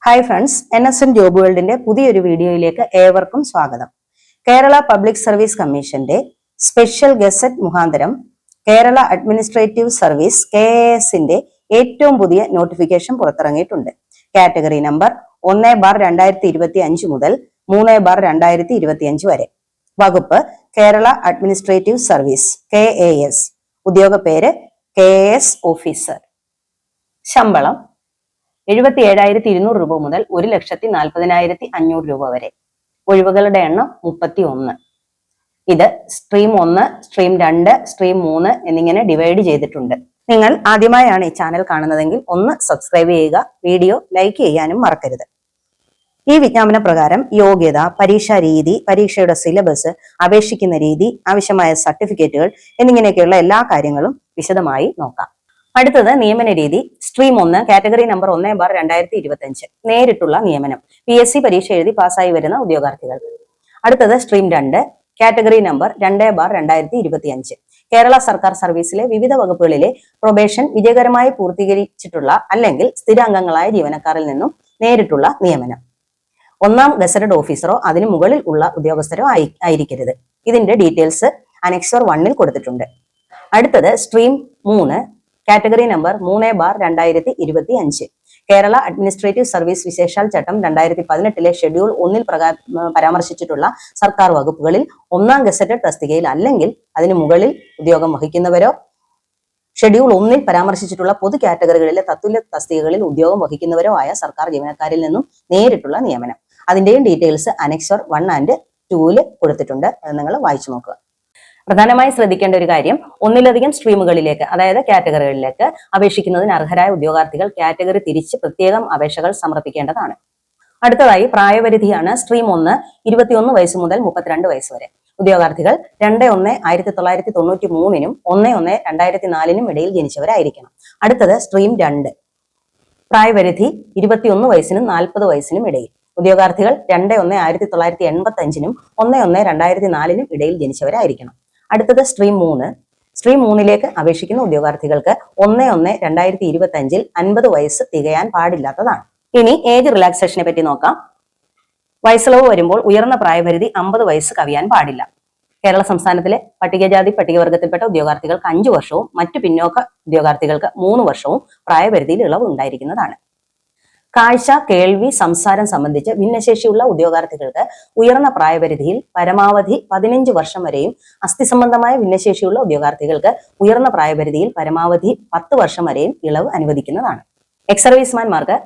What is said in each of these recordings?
Hi friends, NSN job വേൾഡിന്റെ പുതിയൊരു വീഡിയോയിലേക്ക് ഏവർക്കും സ്വാഗതം. കേരള പബ്ലിക് സർവീസ് കമ്മീഷന്റെ സ്പെഷ്യൽ ഗസറ്റ് മുഖാന്തരം കേരള അഡ്മിനിസ്ട്രേറ്റീവ് സർവീസ് KASന്റെ ഏറ്റവും പുതിയ നോട്ടിഫിക്കേഷൻ പുറത്തിറങ്ങിയിട്ടുണ്ട്. കാറ്റഗറി നമ്പർ 1/2025 മുതൽ 3/2025 വരെ. വകുപ്പ് കേരള അഡ്മിനിസ്ട്രേറ്റീവ് സർവീസ് KAS. ഉദ്യോഗ പേര് KAS ഓഫീസർ. ശമ്പളം 77,200 രൂപ മുതൽ 1,40,500 രൂപ വരെ. ഒഴിവുകളുടെ എണ്ണം 31. ഇത് സ്ട്രീം 1, സ്ട്രീം 2, സ്ട്രീം 3 എന്നിങ്ങനെ ഡിവൈഡ് ചെയ്തിട്ടുണ്ട്. നിങ്ങൾ ആദ്യമായാണ് ഈ ചാനൽ കാണുന്നതെങ്കിൽ ഒന്ന് സബ്സ്ക്രൈബ് ചെയ്യുക, വീഡിയോ ലൈക്ക് ചെയ്യാനും മറക്കരുത്. ഈ വിജ്ഞാപന പ്രകാരം യോഗ്യത, പരീക്ഷാ രീതി, പരീക്ഷയുടെ സിലബസ്, അപേക്ഷിക്കുന്ന രീതി, ആവശ്യമായ സർട്ടിഫിക്കറ്റുകൾ എന്നിങ്ങനെയൊക്കെയുള്ള എല്ലാ കാര്യങ്ങളും വിശദമായി നോക്കാം. അടുത്തത് നിയമന രീതി. സ്ട്രീം 1 കാറ്റഗറി നമ്പർ 1/2025 നേരിട്ടുള്ള നിയമനം. PSC പരീക്ഷ എഴുതി പാസ്സായി വരുന്ന ഉദ്യോഗാർത്ഥികൾക്ക്. അടുത്തത് സ്ട്രീം 2 കാറ്റഗറി നമ്പർ 2/2025 കേരള സർക്കാർ സർവീസിലെ വിവിധ വകുപ്പുകളിലെ പ്രൊബേഷൻ വിജയകരമായി പൂർത്തീകരിച്ചിട്ടുള്ള അല്ലെങ്കിൽ സ്ഥിരാംഗങ്ങളായ ജീവനക്കാരിൽ നിന്നും നേരിട്ടുള്ള നിയമനം. 1ാം ഗസറ്റഡ് ഓഫീസറോ അതിനു മുകളിൽ ഉള്ള ഉദ്യോഗസ്ഥരോ ആയിരിക്കരുത്. ഇതിന്റെ ഡീറ്റെയിൽസ് അനക്സർ 1-ൽ കൊടുത്തിട്ടുണ്ട്. അടുത്തത് stream 3 category number 3/2025 Kerala administrative service വിശേഷാൽ ചട്ടം 2018 ഷെഡ്യൂൾ 1-ൽ പരാമർശിച്ചിട്ടുള്ള സർക്കാർ വകുപ്പുകളിൽ 1ാം ഗസറ്റഡ് തസ്തികയിൽ അല്ലെങ്കിൽ അതിനു മുകളിൽ ഉദ്യോഗം വഹിക്കുന്നവരോ ഷെഡ്യൂൾ 1-ൽ പരാമർശിച്ചിട്ടുള്ള പൊതു കാറ്റഗറികളിലെ തത്തുല്യ തസ്തികകളിൽ ഉദ്യോഗം വഹിക്കുന്നവരോ ആയ സർക്കാർ ജീവനക്കാരിൽ നിന്നും നേരിട്ടുള്ള നിയമനം. അതിന്റെയും ഡീറ്റെയിൽസ് അനക്സർ 1 and 2-ൽ കൊടുത്തിട്ടുണ്ട്. അത് നിങ്ങൾ വായിച്ചു നോക്കുക. പ്രധാനമായി ശ്രദ്ധിക്കേണ്ട ഒരു കാര്യം, ഒന്നിലധികം സ്ട്രീമുകളിലേക്ക് അതായത് കാറ്റഗറികളിലേക്ക് അപേക്ഷിക്കുന്നതിന് അർഹരായ ഉദ്യോഗാർത്ഥികൾ കാറ്റഗറി തിരിച്ച് പ്രത്യേകം അപേക്ഷകൾ സമർപ്പിക്കേണ്ടതാണ്. അടുത്തതായി പ്രായപരിധിയാണ്. സ്ട്രീം 1 21 വയസ്സ് മുതൽ 32 വയസ്സ് വരെ. ഉദ്യോഗാർത്ഥികൾ 2/1/1993-നും 1/1/2004-നും ഇടയിൽ ജനിച്ചവരായിരിക്കണം. അടുത്തത് സ്ട്രീം 2 പ്രായപരിധി 21 വയസ്സിനും 40 വയസ്സിനും ഇടയിൽ. ഉദ്യോഗാർത്ഥികൾ 2/1/1985-നും 1/1/2004-നും ഇടയിൽ ജനിച്ചവരായിരിക്കണം. അടുത്തത് സ്ട്രീം 3. സ്ട്രീം 3-ലേക്ക് അപേക്ഷിക്കുന്ന ഉദ്യോഗാർത്ഥികൾക്ക് 1/1/2025-ൽ 50 വയസ്സ് തികയാൻ പാടില്ലാത്തതാണ്. ഇനി ഏജ് റിലാക്സേഷനെ പറ്റി നോക്കാം. വയസ്സിളവ് വരുമ്പോൾ ഉയർന്ന പ്രായപരിധി 50 വയസ്സ് കവിയാൻ പാടില്ല. കേരള സംസ്ഥാനത്തിലെ പട്ടികജാതി പട്ടികവർഗത്തിൽപ്പെട്ട ഉദ്യോഗാർത്ഥികൾക്ക് 5 വർഷവും മറ്റു പിന്നോക്ക ഉദ്യോഗാർത്ഥികൾക്ക് 3 വർഷവും പ്രായപരിധിയിൽ ഇളവ് ഉണ്ടായിരിക്കുന്നതാണ്. കാഴ്ച, കേൾവി, സംസാരം സംബന്ധിച്ച് ഭിന്നശേഷിയുള്ള ഉദ്യോഗാർത്ഥികൾക്ക് ഉയർന്ന പ്രായപരിധിയിൽ പരമാവധി 15 വർഷം വരെയും അസ്ഥി സംബന്ധമായ ഭിന്നശേഷിയുള്ള ഉദ്യോഗാർത്ഥികൾക്ക് ഉയർന്ന പ്രായപരിധിയിൽ പരമാവധി 10 വർഷം വരെയും ഇളവ് അനുവദിക്കുന്നതാണ്. എക്സ് സർവീസ്മാൻമാർക്ക്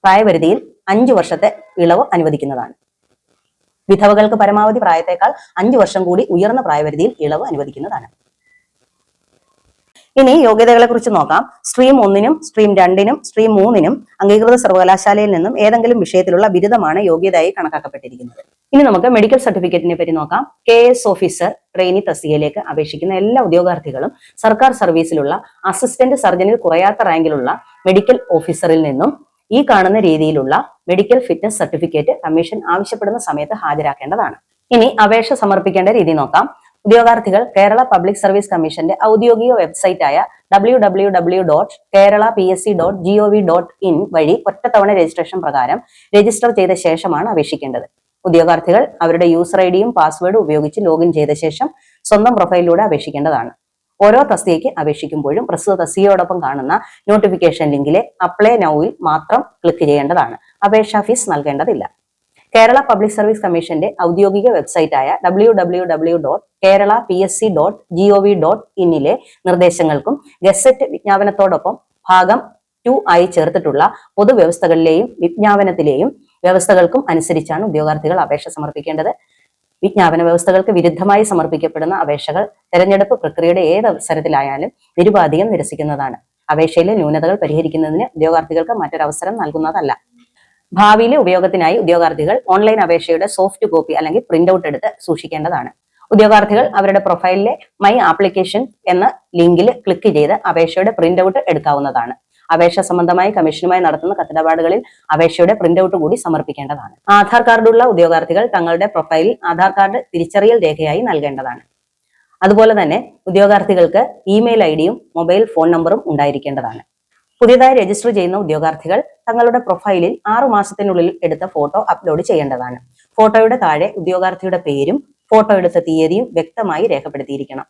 പ്രായപരിധിയിൽ 5 വർഷത്തെ ഇളവ് അനുവദിക്കുന്നതാണ്. വിധവകൾക്ക് പരമാവധി പ്രായത്തേക്കാൾ 5 വർഷം കൂടി ഉയർന്ന പ്രായപരിധിയിൽ ഇളവ് അനുവദിക്കുന്നതാണ്. ഇനി യോഗ്യതകളെ കുറിച്ച് നോക്കാം. സ്ട്രീം 1-നും സ്ട്രീം 2-നും സ്ട്രീം 3-നും അംഗീകൃത സർവകലാശാലയിൽ നിന്നും ഏതെങ്കിലും വിഷയത്തിലുള്ള ബിരുദമാണ് യോഗ്യതയായി കണക്കാക്കപ്പെട്ടിരിക്കുന്നത്. ഇനി നമുക്ക് മെഡിക്കൽ സർട്ടിഫിക്കറ്റിനെ പറ്റി നോക്കാം. KS ഓഫീസർ ട്രെയിനി തസ്തികയിലേക്ക് അപേക്ഷിക്കുന്ന എല്ലാ ഉദ്യോഗാർത്ഥികളും സർക്കാർ സർവീസിലുള്ള അസിസ്റ്റന്റ് സർജനിൽ കുറയാത്ത റാങ്കിലുള്ള മെഡിക്കൽ ഓഫീസറിൽ നിന്നും ഈ കാണുന്ന രീതിയിലുള്ള മെഡിക്കൽ ഫിറ്റ്നസ് സർട്ടിഫിക്കറ്റ് കമ്മീഷൻ ആവശ്യപ്പെടുന്ന സമയത്ത് ഹാജരാക്കേണ്ടതാണ്. ഇനി അപേക്ഷ സമർപ്പിക്കേണ്ട രീതി നോക്കാം. ഉദ്യോഗാർത്ഥികൾ കേരള പബ്ലിക് സർവീസ് കമ്മീഷന്റെ ഔദ്യോഗിക വെബ്സൈറ്റായ www.keralapsc.gov.in വഴി ഒറ്റത്തവണ രജിസ്ട്രേഷൻ പ്രകാരം രജിസ്റ്റർ ചെയ്ത ശേഷമാണ് അപേക്ഷിക്കേണ്ടത്. ഉദ്യോഗാർത്ഥികൾ അവരുടെ യൂസർ ഐഡിയും പാസ്വേഡും ഉപയോഗിച്ച് ലോഗിൻ ചെയ്ത ശേഷം സ്വന്തം പ്രൊഫൈലിലൂടെ അപേക്ഷിക്കേണ്ടതാണ്. ഓരോ തസ്തികയ്ക്ക് അപേക്ഷിക്കുമ്പോഴും പ്രസ്തുത തസ്തികയോടൊപ്പം കാണുന്ന നോട്ടിഫിക്കേഷൻ ലിങ്കിലെ അപ്ലൈ നൗവിൽ മാത്രം ക്ലിക്ക് ചെയ്യേണ്ടതാണ്. അപേക്ഷാ ഫീസ് നൽകേണ്ടതില്ല. കേരള പബ്ലിക് സർവീസ് കമ്മീഷന്റെ ഔദ്യോഗിക വെബ്സൈറ്റായ www.keralapsc.gov.in-ലെ നിർദ്ദേശങ്ങൾക്കും ഗസറ്റ് വിജ്ഞാപനത്തോടൊപ്പം ഭാഗം 2 ആയി ചേർത്തിട്ടുള്ള പൊതുവ്യവസ്ഥകളിലെയും വിജ്ഞാപനത്തിലെയും വ്യവസ്ഥകൾക്കും അനുസരിച്ചാണ് ഉദ്യോഗാർത്ഥികൾ അപേക്ഷ സമർപ്പിക്കേണ്ടത്. വിജ്ഞാപന വ്യവസ്ഥകൾക്ക് വിരുദ്ധമായി സമർപ്പിക്കപ്പെടുന്ന അപേക്ഷകൾ തെരഞ്ഞെടുപ്പ് പ്രക്രിയയുടെ ഏത് അവസരത്തിലായാലും നിരുപാധികം നിരസിക്കുന്നതാണ്. അപേക്ഷയിലെ ന്യൂനതകൾ പരിഹരിക്കുന്നതിന് ഉദ്യോഗാർത്ഥികൾക്ക് മറ്റൊരവസരം നൽകുന്നതല്ല. ഭാവിയിലെ ഉപയോഗത്തിനായി ഉദ്യോഗാർത്ഥികൾ ഓൺലൈൻ അപേക്ഷയുടെ സോഫ്റ്റ് കോപ്പി അല്ലെങ്കിൽ പ്രിന്റ് ഔട്ട് എടുത്ത് സൂക്ഷിക്കേണ്ടതാണ്. ഉദ്യോഗാർത്ഥികൾ അവരുടെ പ്രൊഫൈലിലെ മൈ ആപ്ലിക്കേഷൻ എന്ന ലിങ്കിൽ ക്ലിക്ക് ചെയ്ത് അപേക്ഷയുടെ പ്രിന്റ് ഔട്ട് എടുക്കാവുന്നതാണ്. അപേക്ഷ സംബന്ധമായി കമ്മീഷനുമായി നടത്തുന്ന കത്തിടപാടുകളിൽ അപേക്ഷയുടെ പ്രിന്റ് ഔട്ട് കൂടി സമർപ്പിക്കേണ്ടതാണ്. ആധാർ കാർഡുള്ള ഉദ്യോഗാർത്ഥികൾ തങ്ങളുടെ പ്രൊഫൈലിൽ ആധാർ കാർഡ് തിരിച്ചറിയൽ രേഖയായി നൽകേണ്ടതാണ്. അതുപോലെ തന്നെ ഉദ്യോഗാർത്ഥികൾക്ക് ഇമെയിൽ ഐഡിയും മൊബൈൽ ഫോൺ നമ്പറും ഉണ്ടായിരിക്കേണ്ടതാണ്. പുതിയതായി രജിസ്റ്റർ ചെയ്യുന്ന ഉദ്യോഗാർത്ഥികൾ തങ്ങളുടെ പ്രൊഫൈലിൽ 6 മാസത്തിനുള്ളിൽ എടുത്ത ഫോട്ടോ അപ്ലോഡ് ചെയ്യേണ്ടതാണ്. ഫോട്ടോയുടെ താഴെ ഉദ്യോഗാർത്ഥിയുടെ പേരും ഫോട്ടോ എടുത്ത തീയതിയും വ്യക്തമായി രേഖപ്പെടുത്തിയിരിക്കണം.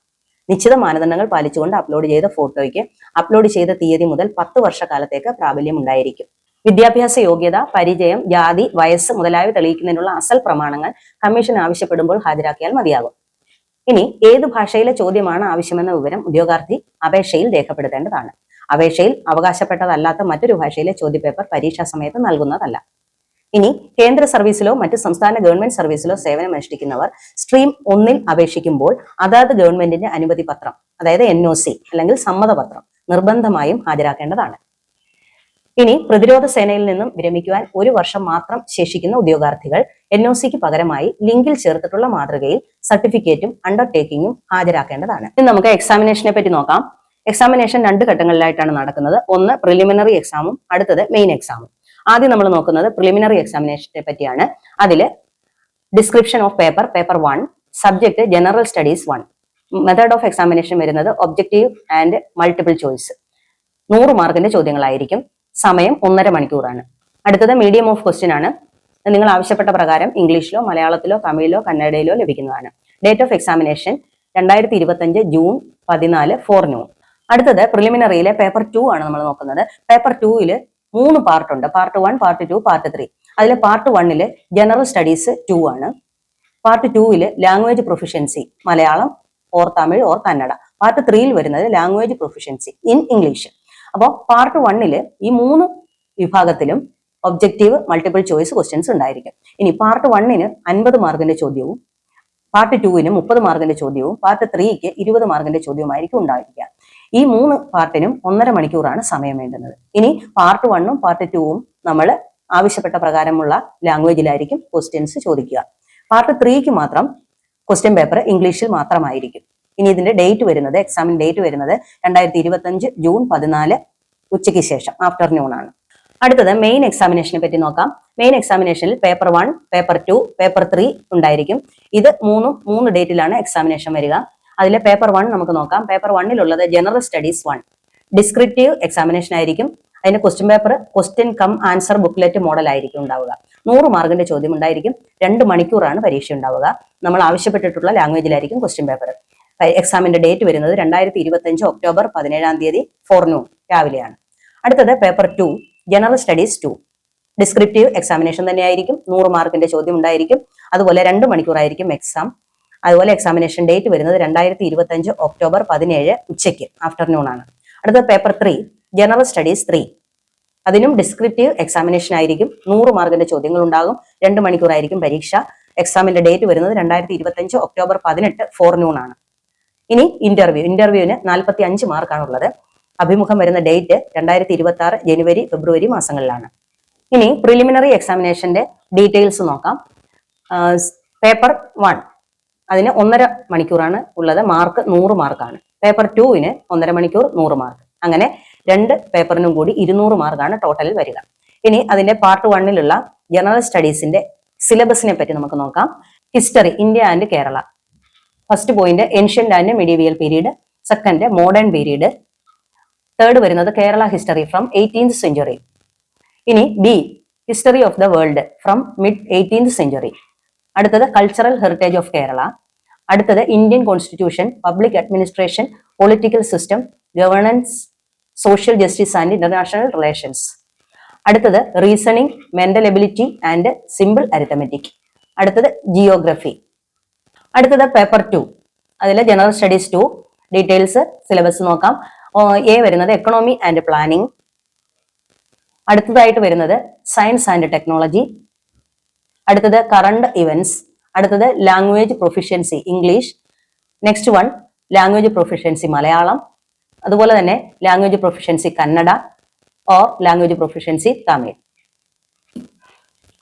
നിശ്ചിത മാനദണ്ഡങ്ങൾ പാലിച്ചുകൊണ്ട് അപ്ലോഡ് ചെയ്ത ഫോട്ടോയ്ക്ക് അപ്ലോഡ് ചെയ്ത തീയതി മുതൽ 10 വർഷക്കാലത്തേക്ക് പ്രാബല്യം ഉണ്ടായിരിക്കും. വിദ്യാഭ്യാസ യോഗ്യത, പരിചയം, ജാതി, വയസ്സ് മുതലായവ തെളിയിക്കുന്നതിനുള്ള അസൽ പ്രമാണങ്ങൾ കമ്മീഷൻ ആവശ്യപ്പെടുമ്പോൾ ഹാജരാക്കിയാൽ മതിയാകും. ഇനി ഏത് ഭാഷയിലെ ചോദ്യമാണ് ആവശ്യമെന്ന വിവരം ഉദ്യോഗാർത്ഥി അപേക്ഷയിൽ രേഖപ്പെടുത്തേണ്ടതാണ്. അപേക്ഷയിൽ അവകാശപ്പെട്ടതല്ലാത്ത മറ്റൊരു ഭാഷയിലെ ചോദ്യപേപ്പർ പരീക്ഷാ സമയത്ത് നൽകുന്നതല്ല. ഇനി കേന്ദ്ര സർവീസിലോ മറ്റ് സംസ്ഥാന ഗവൺമെന്റ് സർവീസിലോ സേവനമനുഷ്ഠിക്കുന്നവർ സ്ട്രീം 1 അപേക്ഷിക്കുമ്പോൾ അതാത് ഗവൺമെന്റിന്റെ അനുമതി പത്രം, അതായത് NOC അല്ലെങ്കിൽ സമ്മതപത്രം നിർബന്ധമായും ഹാജരാക്കേണ്ടതാണ്. ഇനി പ്രതിരോധ സേനയിൽ നിന്നും വിരമിക്കുവാൻ 1 വർഷം മാത്രം ശേഷിക്കുന്ന ഉദ്യോഗാർത്ഥികൾ NOCക്ക് പകരമായി ലിങ്കിൽ ചേർത്തിട്ടുള്ള മാതൃകയിൽ സർട്ടിഫിക്കറ്റും അണ്ടർടേക്കിങ്ങും ഹാജരാക്കേണ്ടതാണ്. ഇനി നമുക്ക് എക്സാമിനേഷനെ പറ്റി നോക്കാം. എക്സാമിനേഷൻ 2 ഘട്ടങ്ങളിലായിട്ടാണ് നടക്കുന്നത്. ഒന്ന് പ്രിലിമിനറി എക്സാമും അടുത്തത് മെയിൻ എക്സാമും. ആദ്യം നമ്മൾ നോക്കുന്നത് പ്രിലിമിനറി എക്സാമിനേഷനെ പറ്റിയാണ്. അതില് description of paper 1, subject general studies 1, method of examination വരുന്നത് ഒബ്ജക്റ്റീവ് ആൻഡ് മൾട്ടിപ്പിൾ ചോയ്സ്. 100 മാർക്കിന്റെ ചോദ്യങ്ങളായിരിക്കും. സമയം 1.5 മണിക്കൂറാണ്. അടുത്തത് മീഡിയം ഓഫ് ക്വസ്റ്റ്യൻ ആണ്. നിങ്ങൾ ആവശ്യപ്പെട്ട പ്രകാരം ഇംഗ്ലീഷിലോ മലയാളത്തിലോ തമിഴിലോ കന്നഡയിലോ ലഭിക്കുന്നതാണ്. Date of examination 2025 June 14 forenoon. അടുത്തത് പ്രിലിമിനറിയിലെ പേപ്പർ 2 ആണ് നമ്മൾ നോക്കുന്നത്. പേപ്പർ 2 3 പാർട്ട് ഉണ്ട്. Part 1, part 2, part 3. അതിൽ പാർട്ട് 1 ജനറൽ സ്റ്റഡീസ് 2 ആണ്. Part 2 language proficiency Malayalam or Tamil or Kannada. Part 3 വരുന്നത് ലാംഗ്വേജ് പ്രൊഫിഷ്യൻസി ഇൻ ഇംഗ്ലീഷ്. അപ്പോൾ പാർട്ട് 1 ഈ 3 വിഭാഗത്തിലും ഒബ്ജക്റ്റീവ് മൾട്ടിപ്പിൾ ചോയ്സ് ക്വസ്റ്റ്യൻസ് ഉണ്ടായിരിക്കും. ഇനി പാർട്ട് 1 50 മാർക്കിന്റെ ചോദ്യവും പാർട്ട് 2 30 മാർക്കിന്റെ ചോദ്യവും പാർട്ട് 3 20 മാർക്കിന്റെ ചോദ്യവുമായിരിക്കും ഉണ്ടായിരിക്കുക. ഈ 3 പാർട്ടിനും 1.5 മണിക്കൂറാണ് സമയം വേണ്ടുന്നത്. ഇനി പാർട്ട് 1ഉം പാർട്ട് 2ഉം നമ്മൾ ആവശ്യപ്പെട്ട പ്രകാരമുള്ള ലാംഗ്വേജിലായിരിക്കും ക്വസ്റ്റ്യൻസ് ചോദിക്കുക. പാർട്ട് 3ക്ക് മാത്രം ക്വസ്റ്റ്യൻ പേപ്പർ ഇംഗ്ലീഷിൽ മാത്രമായിരിക്കും. ഇനി ഇതിന്റെ ഡേറ്റ് വരുന്നത്, എക്സാമിൻ ഡേറ്റ് വരുന്നത് 2025 ജൂൺ 14 ഉച്ചയ്ക്ക് ശേഷം, ആഫ്റ്റർനൂൺ ആണ്. അടുത്തത് മെയിൻ എക്സാമിനേഷനെ പറ്റി നോക്കാം. മെയിൻ എക്സാമിനേഷനിൽ പേപ്പർ 1, പേപ്പർ 2, പേപ്പർ 3 ഉണ്ടായിരിക്കും. ഇത് 3 ഡേറ്റിലാണ് എക്സാമിനേഷൻ വരിക. അതിലെ പേപ്പർ 1 നമുക്ക് നോക്കാം. Paper 1 general studies 1 descriptive examination ആയിരിക്കും. അതിന്റെ question paper question cum answer booklet model ആയിരിക്കും ഉണ്ടാവുക. 100 മാർക്കിന്റെ ചോദ്യം ഉണ്ടായിരിക്കും. 2 മണിക്കൂറാണ് പരീക്ഷ ഉണ്ടാവുക. നമ്മൾ ആവശ്യപ്പെട്ടിട്ടുള്ള ലാംഗ്വേജിലായിരിക്കും ക്വസ്റ്റ്യൻ പേപ്പർ. എക്സാമിന്റെ ഡേറ്റ് വരുന്നത് 2025 ഒക്ടോബർ 17 ഫോർനൂൺ രാവിലെയാണ്. അടുത്തത് paper 2 general studies 2 descriptive examination തന്നെയായിരിക്കും. 100 മാർക്കിന്റെ ചോദ്യം ഉണ്ടായിരിക്കും. അതുപോലെ 2 മണിക്കൂറായിരിക്കും എക്സാം. അതുപോലെ എക്സാമിനേഷൻ ഡേറ്റ് വരുന്നത് 2025 ഒക്ടോബർ 17 ഉച്ചയ്ക്ക്, ആഫ്റ്റർനൂൺ ആണ്. അടുത്ത പേപ്പർ 3 ജനറൽ സ്റ്റഡീസ് 3. അതിനും ഡിസ്ക്രിപ്റ്റീവ് എക്സാമിനേഷൻ ആയിരിക്കും. 100 മാർക്കിന്റെ ചോദ്യങ്ങൾ ഉണ്ടാകും. 2 മണിക്കൂറായിരിക്കും പരീക്ഷ. എക്സാമിന്റെ ഡേറ്റ് വരുന്നത് 2025 ഒക്ടോബർ 18 ഫോർനൂൺ ആണ്. ഇനി ഇന്റർവ്യൂവിന് 45 മാർക്കാണുള്ളത്. അഭിമുഖം വരുന്ന ഡേറ്റ് 2026 ജനുവരി ഫെബ്രുവരി മാസങ്ങളിലാണ്. ഇനി പ്രിലിമിനറി എക്സാമിനേഷന്റെ ഡീറ്റെയിൽസ് നോക്കാം. പേപ്പർ 1 അതിന് 1.5 മണിക്കൂറാണ് ഉള്ളത്. മാർക്ക് 100 മാർക്കാണ്. പേപ്പർ 2 1.5 മണിക്കൂർ 100 മാർക്ക്. അങ്ങനെ 2 പേപ്പറിനും കൂടി 200 മാർക്കാണ് ടോട്ടലിൽ വരിക. ഇനി അതിന്റെ പാർട്ട് 1 ജനറൽ സ്റ്റഡീസിന്റെ സിലബസിനെ പറ്റി നമുക്ക് നോക്കാം. History India and Kerala. First point ancient and medieval period. Second modern period. Third വരുന്നത് Kerala history from 18th century. ഇനി B history of the world from mid 18th century. അടുത്തത് കൾച്ചറൽ ഹെറിറ്റേജ് ഓഫ് കേരള. അടുത്തത് Indian constitution, public administration, political system, governance, social justice and international relations. അടുത്തത് reasoning, mental ability and simple arithmetic. അടുത്തത് geography. അടുത്തത് paper 2 അതിലെ general studies 2 details syllabus നോക്കാം. A വരുന്നത് economy and planning. അടുത്തതായിട്ട് വരുന്നത് science and technology. അടുത്തത് current events. അടുത്തത് language proficiency English. Next one language proficiency Malayalam. അതുപോലെ തന്നെ language proficiency Kannada or language proficiency Tamil.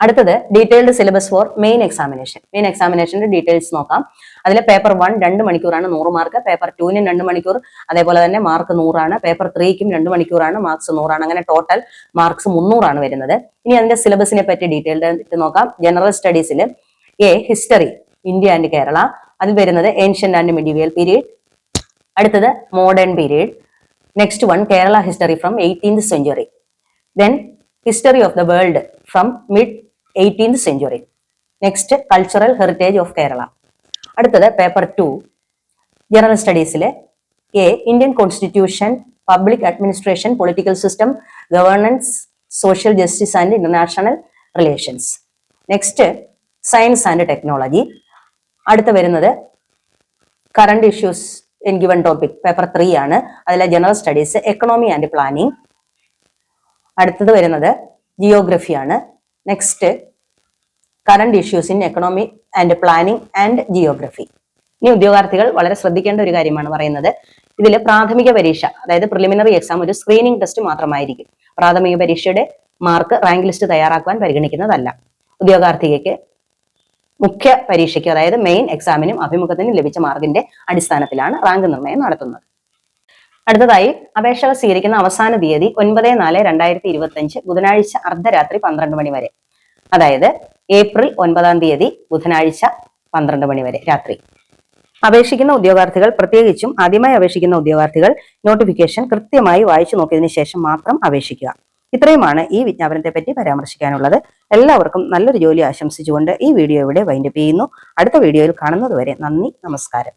അടുത്തത് detailed syllabus for main examination. Main എക്സാമിനേഷന്റെ ഡീറ്റെയിൽസ് നോക്കാം. അതിൽ പേപ്പർ 1 2 മണിക്കൂറാണ് 100 മാർക്ക്. പേപ്പർ 2 2 മണിക്കൂർ, അതേപോലെ തന്നെ മാർക്ക് 100 ആണ്. പേപ്പർ 3 2 മണിക്കൂറാണ്, മാർക്സ് 100 ആണ്. അങ്ങനെ ടോട്ടൽ മാർക്സ് 300 വരുന്നത്. ഇനി അതിന്റെ സിലബസിനെ പറ്റി ഡീറ്റെയിൽഡ് ആയിട്ട് നോക്കാം. ജനറൽ സ്റ്റഡീസിൽ A history India and Kerala. അതിൽ വരുന്നത് ഏൻഷ്യന്റ് ആൻഡ് മെഡീവിയൽ പീരീഡ്. അടുത്തത് modern period. Next one, Kerala history from 18th century. Then history of the world from mid 18th century. Next, cultural heritage of Kerala. അടുത്തത് paper 2 general സ്റ്റഡീസിലെ Indian constitution, public administration, political system, governance, social justice and international relations. Next science and technology. അടുത്ത വരുന്നത് current issues in given topic paper 3 ആണ്. അതിലെ general studies, economy and planning. അടുത്തത് വരുന്നത് geography ആണ്. Next current issues in economy and planning and geography. ഇനി ഉദ്യോഗാർത്ഥികൾ വളരെ ശ്രദ്ധിക്കേണ്ട ഒരു കാര്യമാണ് പറയുന്നത്. ഇതിൽ പ്രാഥമിക പരീക്ഷ, അതായത് പ്രിലിമിനറി എക്സാം ഒരു സ്ക്രീനിങ് ടെസ്റ്റ് മാത്രമായിരിക്കും. പ്രാഥമിക പരീക്ഷയുടെ മാർക്ക് റാങ്ക് ലിസ്റ്റ് തയ്യാറാക്കുവാൻ പരിഗണിക്കുന്നതല്ല. ഉദ്യോഗാർത്ഥിക്ക് മുഖ്യ പരീക്ഷയ്ക്ക്, അതായത് മെയിൻ എക്സാമിനും അഭിമുഖത്തിനും ലഭിച്ച മാർക്കിന്റെ അടിസ്ഥാനത്തിലാണ് റാങ്ക് നിർണ്ണയം നടത്തുന്നത്. അടുത്തതായി അപേക്ഷകൾ സ്വീകരിക്കുന്ന അവസാന തീയതി 9/4/2025 ബുധനാഴ്ച അർദ്ധരാത്രി 12 മണി വരെ. അതായത് ഏപ്രിൽ 9 തീയതി ബുധനാഴ്ച 12 മണി വരെ രാത്രി. അപേക്ഷിക്കുന്ന ഉദ്യോഗാർത്ഥികൾ, പ്രത്യേകിച്ചും ആദ്യമായി അപേക്ഷിക്കുന്ന ഉദ്യോഗാർത്ഥികൾ, നോട്ടിഫിക്കേഷൻ കൃത്യമായി വായിച്ചു നോക്കിയതിനു ശേഷം മാത്രം അപേക്ഷിക്കുക. ഇത്രയുമാണ് ഈ വിജ്ഞാപനത്തെ പറ്റി പരാമർശിക്കാനുള്ളത്. എല്ലാവർക്കും നല്ലൊരു ജോലി ആശംസിച്ചുകൊണ്ട് ഈ വീഡിയോ ഇവിടെ വൈൻഡപ്പ് ചെയ്യുന്നു. അടുത്ത വീഡിയോയിൽ കാണുന്നത് വരെ നന്ദി, നമസ്കാരം.